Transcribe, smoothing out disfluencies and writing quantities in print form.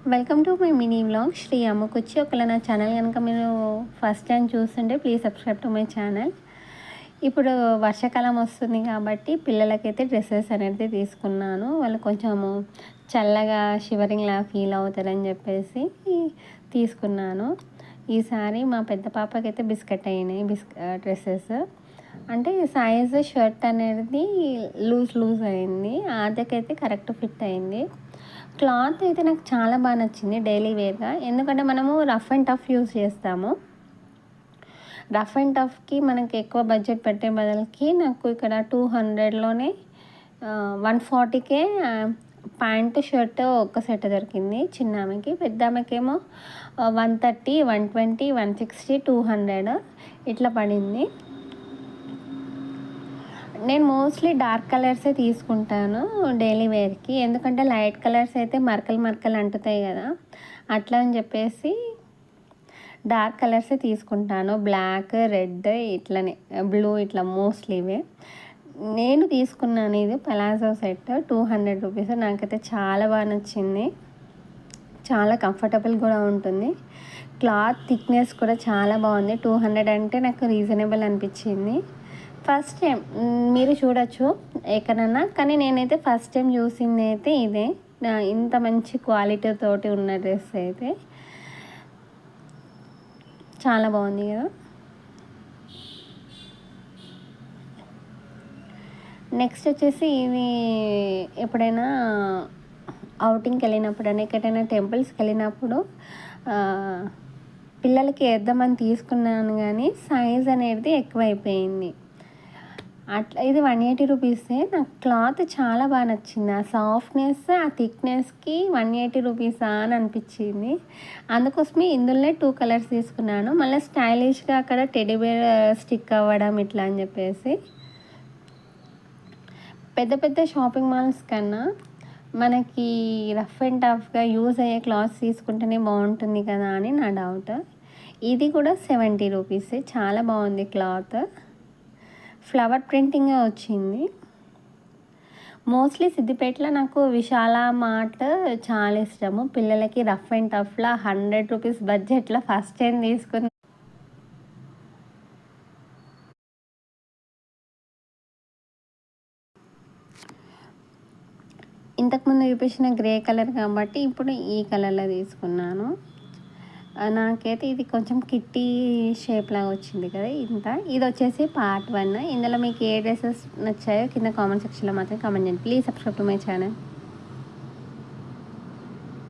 Welcome to my mini vlog శ్రీ అమ్మకొచ్చి. ఒకవేళ నా ఛానల్ కనుక మీరు ఫస్ట్ టైం చూస్తుంటే please subscribe to my channel. ఇప్పుడు వర్షాకాలం వస్తుంది కాబట్టి పిల్లలకైతే డ్రెస్సెస్ అనేది తీసుకున్నాను. వాళ్ళు కొంచెము చల్లగా షివరింగ్లా ఫీల్ అవుతారని చెప్పేసి తీసుకున్నాను. ఈసారి మా పెద్ద పాపకైతే బిస్కెట్ అయినాయి డ్రెస్సెస్. అంటే సైజ్ షర్ట్ అనేది లూజ్ అయింది, ఆదకైతే కరెక్ట్ ఫిట్ అయింది. క్లాత్ అయితే నాకు చాలా బాగా నచ్చింది డైలీ వేర్గా. ఎందుకంటే మనము రఫ్ అండ్ టఫ్ యూస్ చేస్తాము. రఫ్ అండ్ టఫ్కి మనకి ఎక్కువ బడ్జెట్ పెట్టే బదులకి నాకు ఇక్కడ 200లోనే 140కే ప్యాంటు షర్ట్ ఒక్క సెట్ దొరికింది. చిన్న ఆమెకి, పెద్ద ఆమెకేమో 130, 120, 160, 200 ఇట్లా పడింది. నేను మోస్ట్లీ డార్క్ కలర్సే తీసుకుంటాను డైలీ వేర్కి. ఎందుకంటే లైట్ కలర్స్ అయితే మరకలు అంటుతాయి కదా, అట్లా అని చెప్పేసి డార్క్ కలర్సే తీసుకుంటాను. బ్లాక్, రెడ్, ఇట్లనే బ్లూ, ఇట్లా మోస్ట్లీవే. నేను తీసుకున్నాను ఇది పలాజో సెట్ 200 రూపీస్. నాకైతే చాలా బాగా నచ్చింది, చాలా కంఫర్టబుల్ కూడా ఉంటుంది. క్లాత్ థిక్నెస్ కూడా చాలా బాగుంది. 200 అంటే నాకు రీజనబుల్ అనిపించింది. ఫస్ట్ టైం మీరు చూడొచ్చు ఎక్కడన్నా, కానీ నేనైతే ఫస్ట్ టైం చూసింది అయితే ఇదే. ఇంత మంచి క్వాలిటీ తోటి ఉన్న డ్రెస్ అయితే చాలా బాగుంది కదా. నెక్స్ట్ వచ్చేసి ఇది ఎప్పుడైనా అవుటింగ్కి వెళ్ళినప్పుడు అని ఎక్కడైనా టెంపుల్స్కి వెళ్ళినప్పుడు పిల్లలకి వేద్దామని తీసుకున్నాను, కానీ సైజ్ అనేది ఎక్కువైపోయింది. అట్లా ఇది 180 రూపీసే. నాకు క్లాత్ చాలా బాగా నచ్చింది. ఆ సాఫ్ట్నెస్, ఆ థిక్నెస్కి 180 రూపీసా అని అనిపించింది. అందుకోసమే ఇందులోనే 2 కలర్స్ తీసుకున్నాను. మళ్ళీ స్టైలిష్గా అక్కడ టెడ్డీ బేర్ స్టిక్ అవ్వడం ఇట్లా అని చెప్పేసి. పెద్ద పెద్ద షాపింగ్ మాల్స్ కన్నా మనకి రఫ్ అండ్ టఫ్గా యూజ్ అయ్యే క్లాత్స్ తీసుకుంటేనే బాగుంటుంది కదా అని నా డౌట్. ఇది కూడా 70 రూపీసే. చాలా బాగుంది క్లాత్, ఫ్లవర్ ప్రింటింగ్ వచ్చింది. మోస్ట్లీ సిద్దిపేటలో నాకు విశాల మార్ట్ చాలా ఇష్టము. పిల్లలకి రఫ్ అండ్ టఫ్లా 100 రూపీస్ బడ్జెట్లో ఫస్ట్ టైం తీసుకుని ఇంతకుముందు చూపించిన గ్రే కలర్ కాబట్టి ఇప్పుడు ఈ కలర్లో తీసుకున్నాను. నాకైతే ఇది కొంచెం కిట్టి షేప్ లాగా వచ్చింది కదా ఇంత. ఇది వచ్చేసి పార్ట్ 1. ఇందులో మీకు ఏ డ్రెస్సెస్ నచ్చాయో కింద కామెంట్ సెక్షన్లో మాత్రం కామెంట్ చేయండి. Please subscribe to my channel.